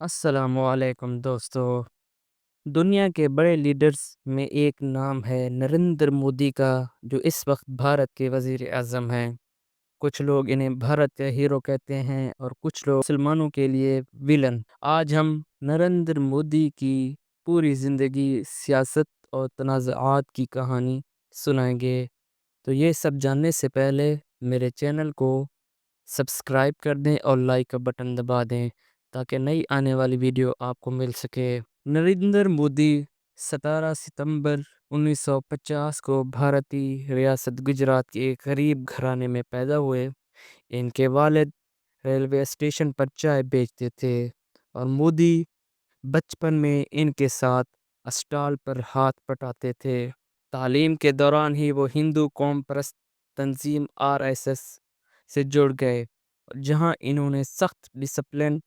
अस्सलामुअलैकुम दोस्तों। दुनिया के बड़े लीडर्स में एक नाम है नरेंद्र मोदी का, जो इस वक्त भारत के वजीर आज़म हैं। कुछ लोग इन्हें भारत का हीरो कहते हैं और कुछ लोग मुसलमानों के लिए विलन। आज हम नरेंद्र मोदी की पूरी ज़िंदगी, सियासत और तनाज़ात की कहानी सुनाएंगे। तो ये सब जानने से पहले मेरे चैनल को सब्सक्राइब कर दें और लाइक का बटन दबा दें ताकि नई आने वाली वीडियो आपको मिल सके। नरेंद्र मोदी 17 सितंबर 1950 को भारतीय रियासत गुजरात के एक गरीब घराने में पैदा हुए। इनके वालिद रेलवे स्टेशन पर चाय बेचते थे और मोदी बचपन में इनके साथ अस्टाल पर हाथ बटाते थे। तालीम के दौरान ही वो हिंदू कौम परस्त तंजीम आरएसएस से जुड़ गए, जहां इन्होंने सख्त डिसिप्लिन,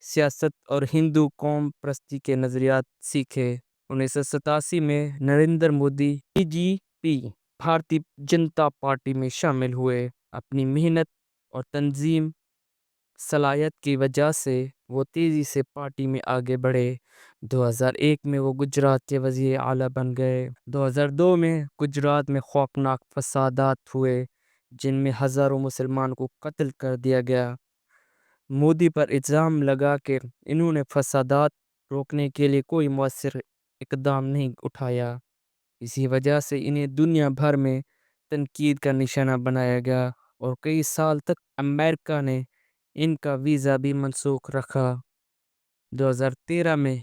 सियासत और हिंदू कौम परस्ती के नज़रियात सीखे। 1987 में नरेंद्र मोदी बीजेपी भारतीय जनता पार्टी में शामिल हुए। अपनी मेहनत और तंजीम सलाहियत की वजह से वो तेज़ी से पार्टी में आगे बढ़े। 2001 में वो गुजरात के वज़ीर आला बन गए। 2002 में गुजरात में खौफनाक फसादात हुए, जिनमें हज़ारों मुसलमान को कत्ल कर दिया गया। मोदी पर इल्ज़ाम लगा कि इन्होंने फसादात रोकने के लिए कोई मौसर इकदाम नहीं उठाया। इसी वजह से इन्हें दुनिया भर में तनकीद का निशाना बनाया गया और कई साल तक अमेरिका ने इनका वीज़ा भी मनसूख रखा। 2013 में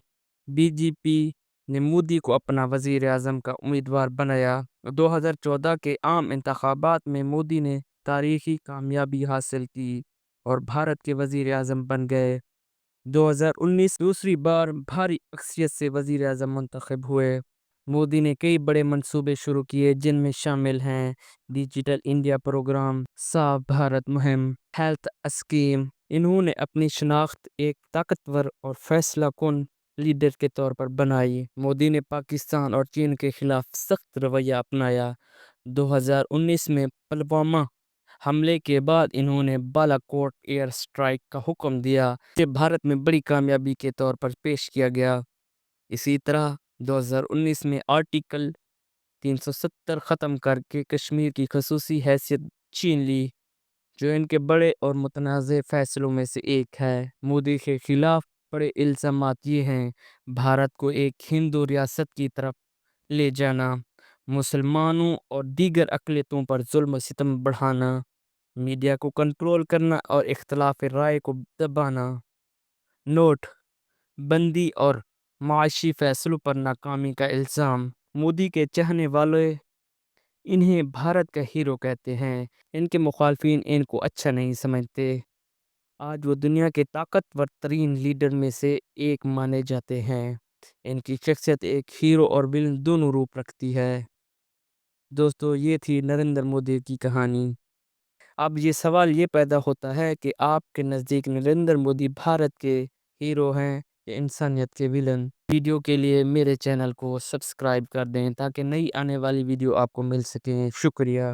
बीजेपी ने मोदी को अपना वज़ीर आज़म का उम्मीदवार बनाया। 2014 के आम इंतखाबात में मोदी ने तारीखी कामयाबी हासिल की और भारत के वज़ीर आज़म बन गए। 2019 दूसरी बार भारी अक्सरियत से वज़ीर आज़म मुंतखब हुए। मोदी ने कई बड़े मंसूबे शुरू किए, जिनमें शामिल हैं डिजिटल इंडिया प्रोग्राम, साफ भारत मुहिम, हेल्थ स्कीम। इन्होंने अपनी शनाख्त एक ताकतवर और फैसला कुन लीडर के तौर पर बनाई। मोदी ने पाकिस्तान और चीन के खिलाफ सख्त रवैया अपनाया। 2019 में पुलवामा हमले के बाद इन्होंने बालाकोट एयर स्ट्राइक का हुक्म दिया, जो भारत में बड़ी कामयाबी के तौर पर पेश किया गया। इसी तरह 2019 में आर्टिकल 370 ख़त्म करके कश्मीर की खसूसी हैसियत छीन ली, जो इनके बड़े और मुतनाज़ फैसलों में से एक है। मोदी के खिलाफ बड़े इल्ज़ामात ये हैं: भारत को एक हिंदू रियासत की तरफ ले जाना, मुसलमानों और दीगर अक़लियतों पर जुल्म सितम बढ़ाना, मीडिया को कंट्रोल करना और इख्तिलाफ राय को दबाना, नोट बंदी और माशी फैसलों पर नाकामी का इल्ज़ाम। मोदी के चाहने वाले इन्हें भारत का हीरो कहते हैं। इनके मुखालफिन इनको अच्छा नहीं समझते। आज वो दुनिया के ताकतवर तरीन लीडर में से एक माने जाते हैं। इनकी शख्सियत एक हीरो और विलन दोनों रूप रखती है। दोस्तों, ये थी नरेंद्र मोदी की कहानी। अब ये सवाल ये पैदा होता है कि आपके नज़दीक नरेंद्र मोदी भारत के हीरो हैं या इंसानियत के विलन? वीडियो के लिए मेरे चैनल को सब्सक्राइब कर दें ताकि नई आने वाली वीडियो आपको मिल सके। शुक्रिया।